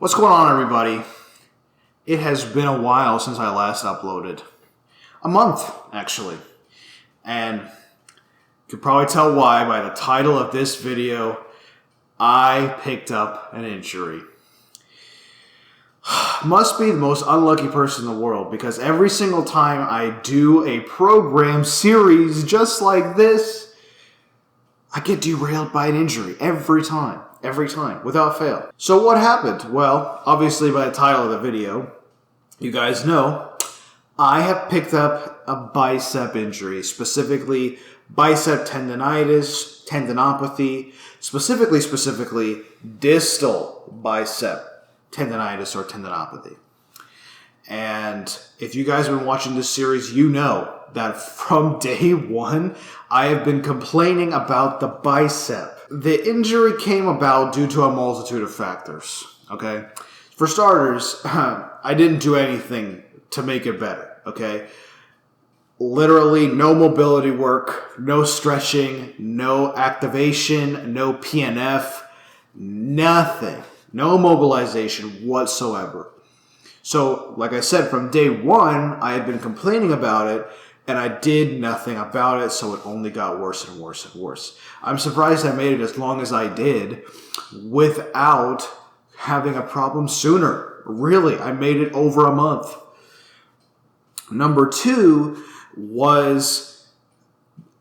What's going on, everybody? It has been a while since I last uploaded. A month, actually. And you could probably tell why by the title of this video. I picked up an injury. Must be the most unlucky person in the world, because every single time I do a program series just like this, I get derailed by an injury every time, without fail. So what happened? Well, obviously by the title of the video, you guys know, I have picked up a bicep injury, specifically bicep tendonitis, tendinopathy, specifically distal bicep tendonitis or tendinopathy. And if you guys have been watching this series, you know that from day one, I have been complaining about the bicep. The injury came about due to a multitude of factors, okay? For starters, I didn't do anything to make it better, okay? Literally no mobility work, no stretching, no activation, no PNF, nothing. No mobilization whatsoever. So, like I said, from day one, I had been complaining about it, and I did nothing about it, so it only got worse and worse and worse. I'm surprised I made it as long as I did without having a problem sooner. Really, I made it over a month. Number two was,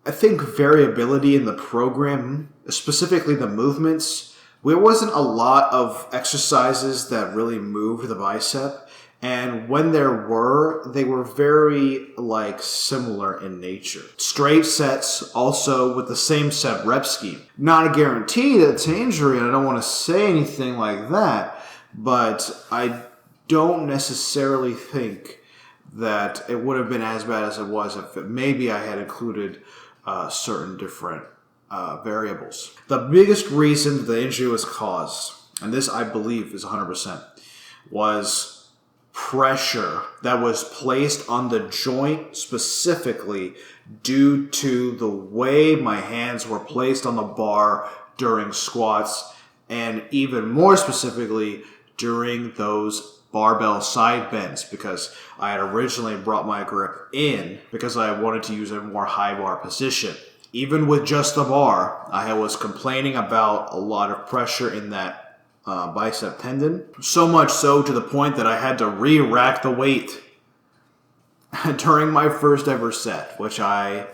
I think, variability in the program, specifically the movements. There wasn't a lot of exercises that really moved the bicep, and when there were, they were very similar in nature. Straight sets, also with the same set rep scheme. Not a guarantee that it's an injury, and I don't want to say anything like that, but I don't necessarily think that it would have been as bad as it was if maybe I had included certain different variables. The biggest reason the injury was caused, and this I believe is 100%, was pressure that was placed on the joint, specifically due to the way my hands were placed on the bar during squats, and even more specifically during those barbell side bends, because I had originally brought my grip in because I wanted to use a more high bar position. Even with just the bar, I was complaining about a lot of pressure in that bicep tendon. So much so to the point that I had to re-rack the weight during my first ever set, which I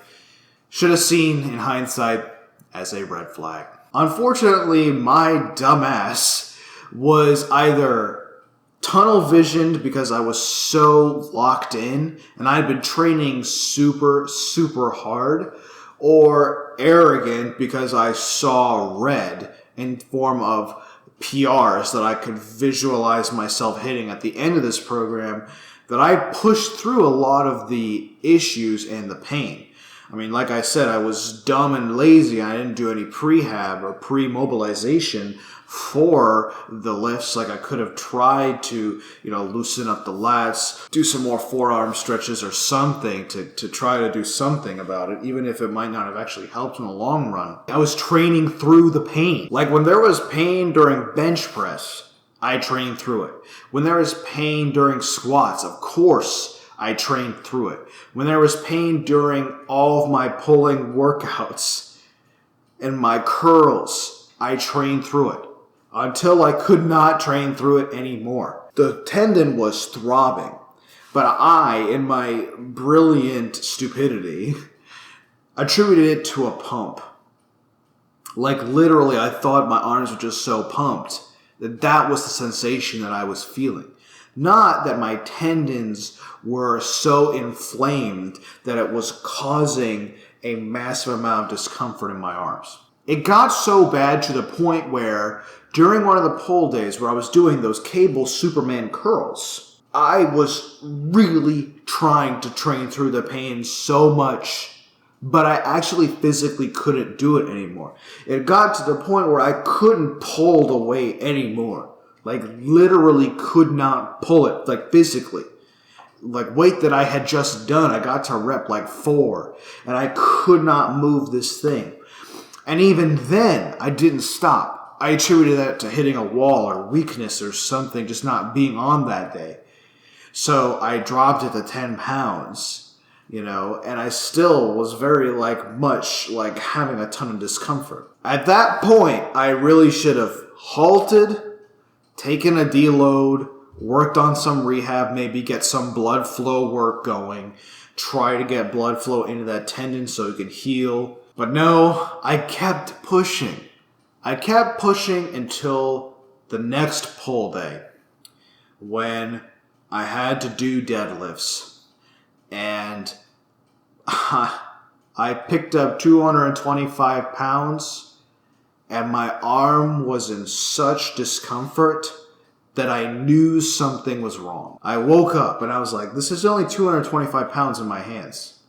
should have seen in hindsight as a red flag. Unfortunately, my dumbass was either tunnel visioned because I was so locked in and I had been training super hard, or arrogant because I saw red in form of PRs that I could visualize myself hitting at the end of this program, that I pushed through a lot of the issues and the pain. I mean, like I said, I was dumb and lazy. I didn't do any prehab or pre-mobilization for the lifts. Like, I could have tried to, loosen up the lats, do some more forearm stretches or something to try to do something about it, even if it might not have actually helped in the long run. I was training through the pain. Like, when there was pain during bench press, I trained through it. When there was pain during squats, of course, I trained through it. When there was pain during all of my pulling workouts and my curls, I trained through it until I could not train through it anymore. The tendon was throbbing, but I, in my brilliant stupidity, attributed it to a pump. Like, literally, I thought my arms were just so pumped that was the sensation that I was feeling. Not that my tendons were so inflamed that it was causing a massive amount of discomfort in my arms. It got so bad to the point where during one of the pull days where I was doing those cable Superman curls, I was really trying to train through the pain so much, but I actually physically couldn't do it anymore. It got to the point where I couldn't pull the weight anymore. Like, literally could not pull it, physically. Weight that I had just done, I got to rep 4, and I could not move this thing. And even then, I didn't stop. I attributed that to hitting a wall or weakness or something, just not being on that day. So I dropped it to 10 pounds, and I still was very much having a ton of discomfort. At that point, I really should have halted, taken a deload, worked on some rehab, maybe get some blood flow work going, try to get blood flow into that tendon so it can heal. But no, I kept pushing. I kept pushing until the next pull day when I had to do deadlifts. And I picked up 225 pounds and my arm was in such discomfort that I knew something was wrong. I woke up and I was like, this is only 225 pounds in my hands.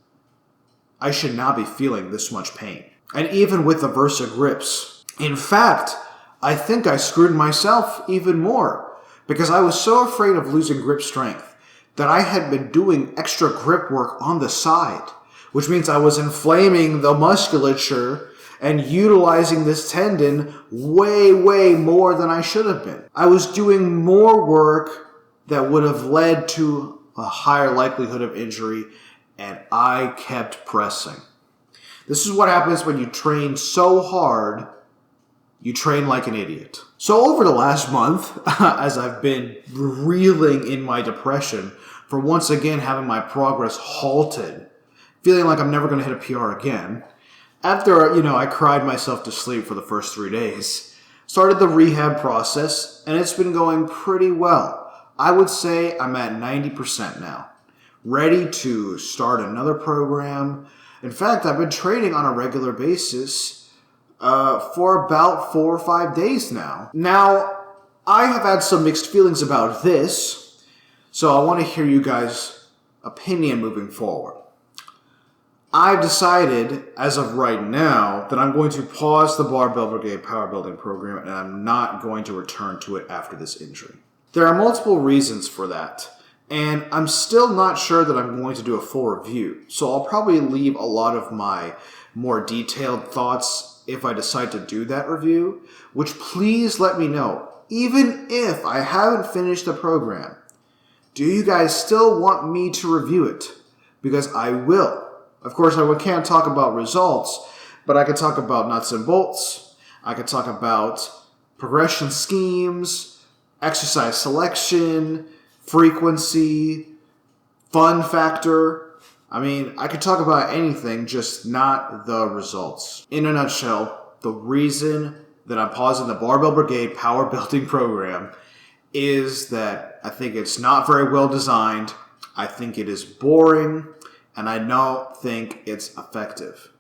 I should not be feeling this much pain. And even with the Versa grips, in fact, I think I screwed myself even more because I was so afraid of losing grip strength that I had been doing extra grip work on the side, which means I was inflaming the musculature and utilizing this tendon way, way more than I should have been. I was doing more work that would have led to a higher likelihood of injury, and I kept pressing. This is what happens when you train so hard, you train like an idiot. So over the last month, as I've been reeling in my depression for once again having my progress halted, feeling like I'm never going to hit a PR again, after, I cried myself to sleep for the first 3 days, started the rehab process, and it's been going pretty well. I would say I'm at 90% now, ready to start another program. In fact, I've been training on a regular basis for about 4 or 5 days now. Now, I have had some mixed feelings about this, so I want to hear you guys' opinion moving forward. I've decided, as of right now, that I'm going to pause the Barbell Brigade Powerbuilding program and I'm not going to return to it after this injury. There are multiple reasons for that, and I'm still not sure that I'm going to do a full review, so I'll probably leave a lot of my more detailed thoughts if I decide to do that review, which please let me know. Even if I haven't finished the program, do you guys still want me to review it? Because I will. Of course, I can't talk about results, but I can talk about nuts and bolts. I can talk about progression schemes, exercise selection, frequency, fun factor. I could talk about anything, just not the results. In a nutshell, the reason that I'm pausing the Barbell Brigade Power Building program is that I think it's not very well designed. I think it is boring. And I don't think it's effective.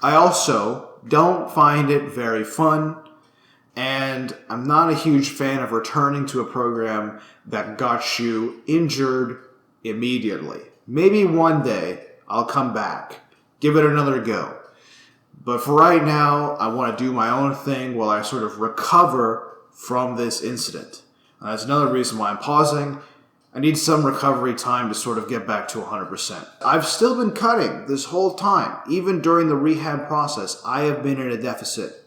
I also don't find it very fun, and I'm not a huge fan of returning to a program that got you injured immediately. Maybe one day I'll come back, give it another go. But for right now, I want to do my own thing while I sort of recover from this incident. And that's another reason why I'm pausing. I need some recovery time to sort of get back to 100%. I've still been cutting this whole time. Even during the rehab process, I have been in a deficit.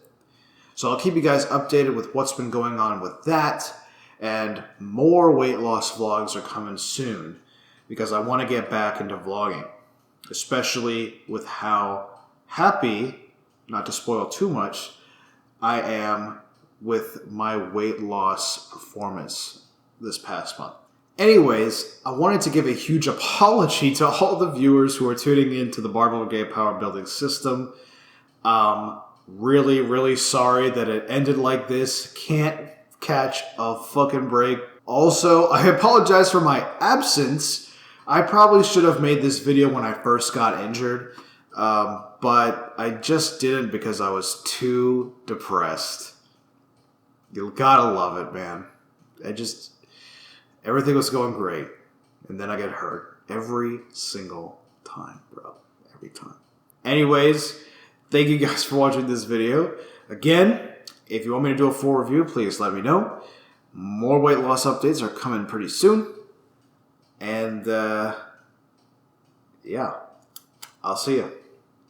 So I'll keep you guys updated with what's been going on with that. And more weight loss vlogs are coming soon because I want to get back into vlogging. Especially with how happy, not to spoil too much, I am with my weight loss performance this past month. Anyways, I wanted to give a huge apology to all the viewers who are tuning in to the Barbell Brigade Power Building System. Really, really sorry that it ended like this. Can't catch a fucking break. Also, I apologize for my absence. I probably should have made this video when I first got injured, but I just didn't because I was too depressed. You gotta love it, man. Everything was going great, and then I get hurt every single time, bro. Every time. Anyways, thank you guys for watching this video. Again, if you want me to do a full review, please let me know. More weight loss updates are coming pretty soon. And, yeah, I'll see you.